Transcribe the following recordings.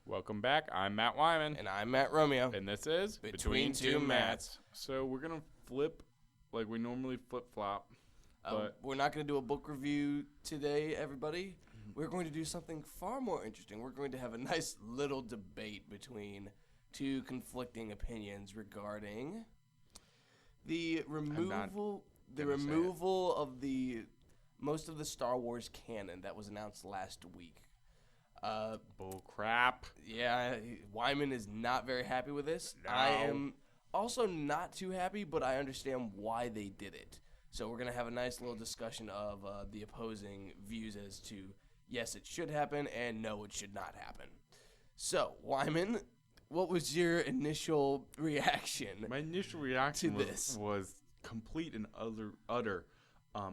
Welcome back. I'm Matt Wyman. And I'm Matt Romeo. And this is Between Two Matts. So we're going to flip like we normally flip-flop. But We're not going to do a book review today, everybody. We're going to do something far more interesting. We're going to have a nice little debate between two conflicting opinions regarding the removal of the most of the Star Wars canon that was announced last week. bull crap. Yeah, Wyman is not very happy with this. No. I am also not too happy, but I understand why they did it. So we're going to have a nice little discussion of the opposing views as to, yes, it should happen, and no, it should not happen. So, Wyman, what was your initial reaction? My initial reaction to this was complete and utter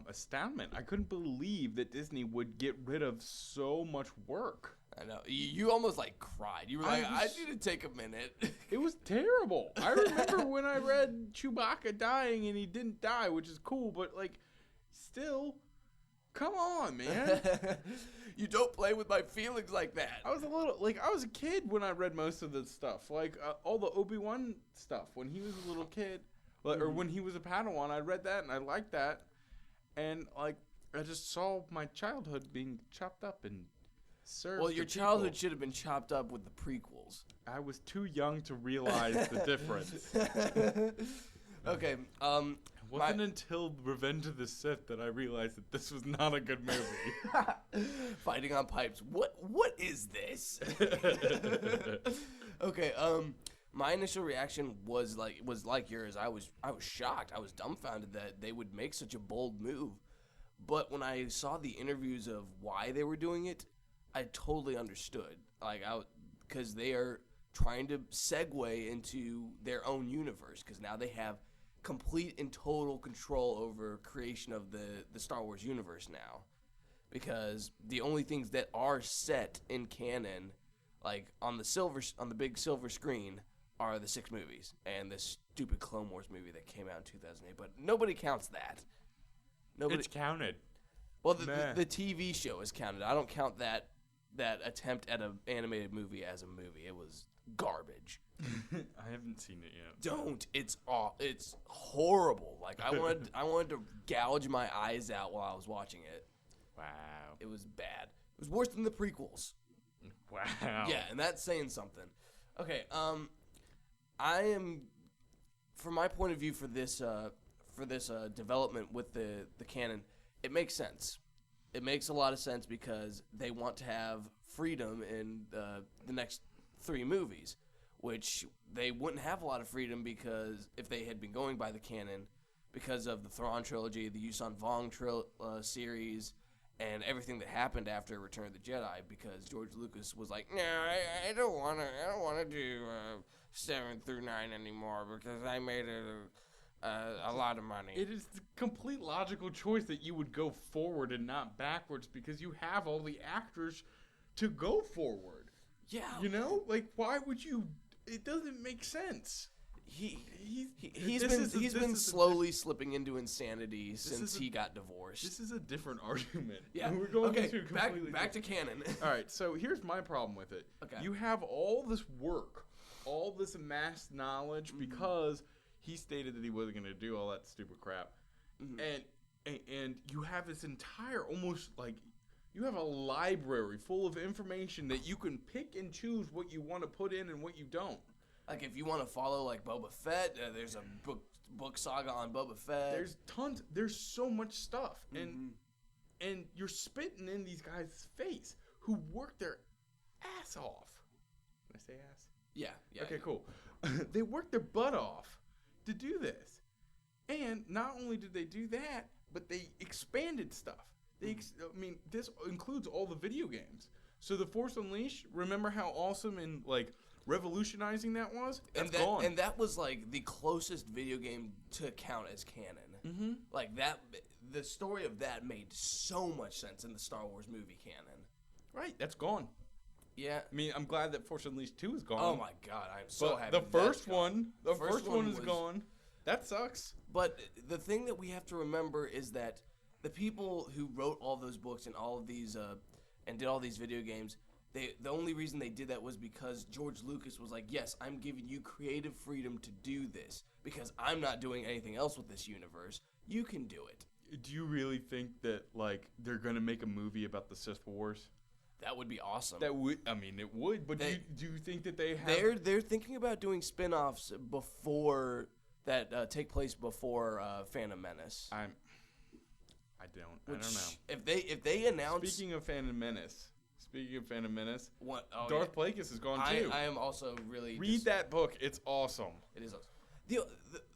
astoundment. I couldn't believe that Disney would get rid of so much work. I know. You almost, cried. You were like, I need to take a minute. It was terrible. I remember when I read Chewbacca dying and he didn't die, which is cool, but, still, come on, man. You don't play with my feelings like that. I was a kid when I read most of this stuff. All the Obi-Wan stuff when he was a little kid, or when he was a Padawan, I read that and I liked that. And, I just saw my childhood being chopped up and served. Well, your childhood should have been chopped up with the prequels. I was too young to realize the difference. Okay. It wasn't until Revenge of the Sith that I realized that this was not a good movie. Fighting on pipes. What is this? Okay. My initial reaction was like yours. I was shocked. I was dumbfounded that they would make such a bold move. But when I saw the interviews of why they were doing it, I totally understood. Because they are trying to segue into their own universe. Because now they have complete and total control over creation of the Star Wars universe now. Because the only things that are set in canon, on the big silver screen, are the 6 movies and this stupid Clone Wars movie that came out in 2008. But nobody counts that. It's counted. Well, the TV show is counted. I don't count that attempt at an animated movie as a movie. It was garbage. I haven't seen it yet. Don't. It's horrible. I wanted to gouge my eyes out while I was watching it. Wow. It was bad. It was worse than the prequels. Wow. Yeah, and that's saying something. Okay, I am, from my point of view for this development with the canon, it makes sense. It makes a lot of sense because they want to have freedom in the next 3 movies, which they wouldn't have a lot of freedom because if they had been going by the canon, because of the Thrawn trilogy, the Yuuzhan Vong series, and everything that happened after Return of the Jedi, because George Lucas was like, no, I don't want to do 7 through 9 anymore because I made it a lot of money. It is the complete logical choice that you would go forward and not backwards because you have all the actors to go forward. Yeah. You know? Why would you? It doesn't make sense. He's been slowly slipping into insanity since he got divorced. This is a different argument. Yeah. We're going into back to canon. All right. So here's my problem with it. Okay. You have all this work, all this amassed knowledge because he stated that he wasn't going to do all that stupid crap, and you have this entire almost you have a library full of information that you can pick and choose what you want to put in and what you don't. If you want to follow Boba Fett, there's a book saga on Boba Fett. There's tons. There's so much stuff, and you're spitting in these guys' face who work their ass off. Did I say ass? Yeah. Okay, cool. They work their butt off to do this, and not only did they do that, but they expanded stuff. This includes all the video games. So the Force Unleashed. Remember how awesome and revolutionizing that was? That's gone. And that was the closest video game to count as canon. The story of that made so much sense in the Star Wars movie canon. Right, that's gone. Yeah. I'm glad that Force Unleashed 2 is gone. Oh my god, I'm so happy. The first one is gone. That sucks. But the thing that we have to remember is that the people who wrote all those books and all of these and did all these video games, the only reason they did that was because George Lucas was like, yes, I'm giving you creative freedom to do this because I'm not doing anything else with this universe. You can do it. Do you really think that like they're gonna make a movie about the Sith Wars? That would be awesome. That would, I mean, it would. But do you think that they have? They're thinking about doing spin-offs before that take place before Phantom Menace. I don't know. If they announce, Speaking of Phantom Menace, what, Darth Plagueis is gone too. I am also really read that book. It's awesome. It is awesome.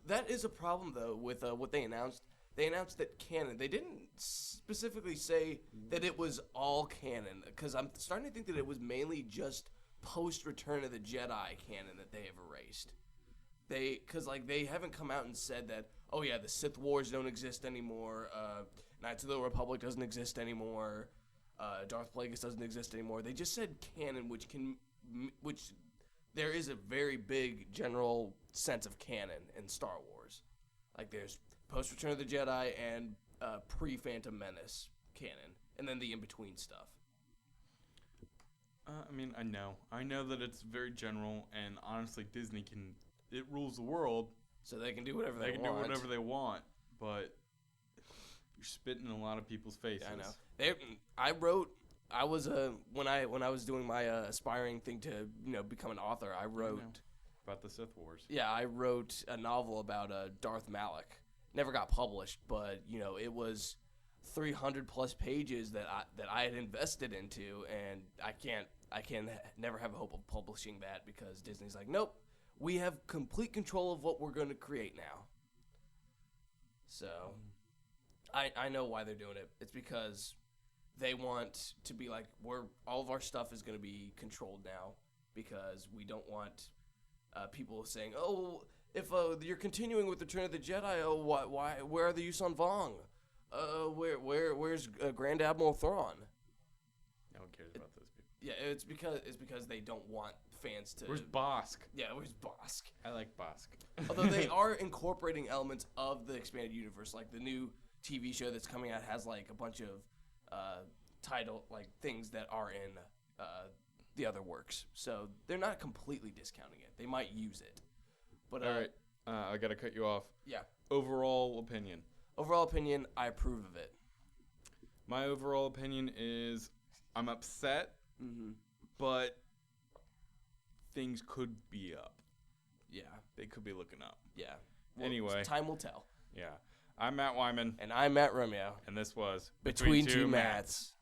That is a problem though with what they announced. They announced that canon. They didn't specifically say that it was all canon, because I'm starting to think that it was mainly just post Return of the Jedi canon that they have erased. Because they haven't come out and said that, oh yeah, the Sith Wars don't exist anymore, Knights of the Republic doesn't exist anymore, Darth Plagueis doesn't exist anymore. They just said canon, which there is a very big general sense of canon in Star Wars. Like there's post Return of the Jedi and pre Phantom Menace canon, and then the in between stuff. I mean, I know that it's very general, and honestly, Disney it rules the world, so they can do whatever they want. They can do whatever they want, but you're spitting in a lot of people's faces. Yeah, I know. I was when I was doing my aspiring thing to become an author, I wrote about the Sith Wars. Yeah, I wrote a novel about Darth Malak. Never got published, but it was 300 plus pages that I had invested into, and I can never have a hope of publishing that because Disney's like, nope, we have complete control of what we're going to create now. So I know why they're doing it. It's because they want to be like, all of our stuff is going to be controlled now because we don't want people saying, oh, if you're continuing with Return of the Jedi, why? Where are the Yuuzhan Vong? Where's Grand Admiral Thrawn? No one cares about those people. Yeah, it's because they don't want fans to. Where's Bosk? Yeah, where's Bosk? I like Bosk. Although they are incorporating elements of the expanded universe, like the new TV show that's coming out has like a bunch of title things that are in the other works. So they're not completely discounting it. They might use it. But all right, I gotta cut you off. Yeah. Overall opinion. I approve of it. My overall opinion is I'm upset, but things could be up. Yeah. They could be looking up. Yeah. Well, anyway. Time will tell. Yeah. I'm Matt Wyman. And I'm Matt Romeo. And this was Between Two Matts.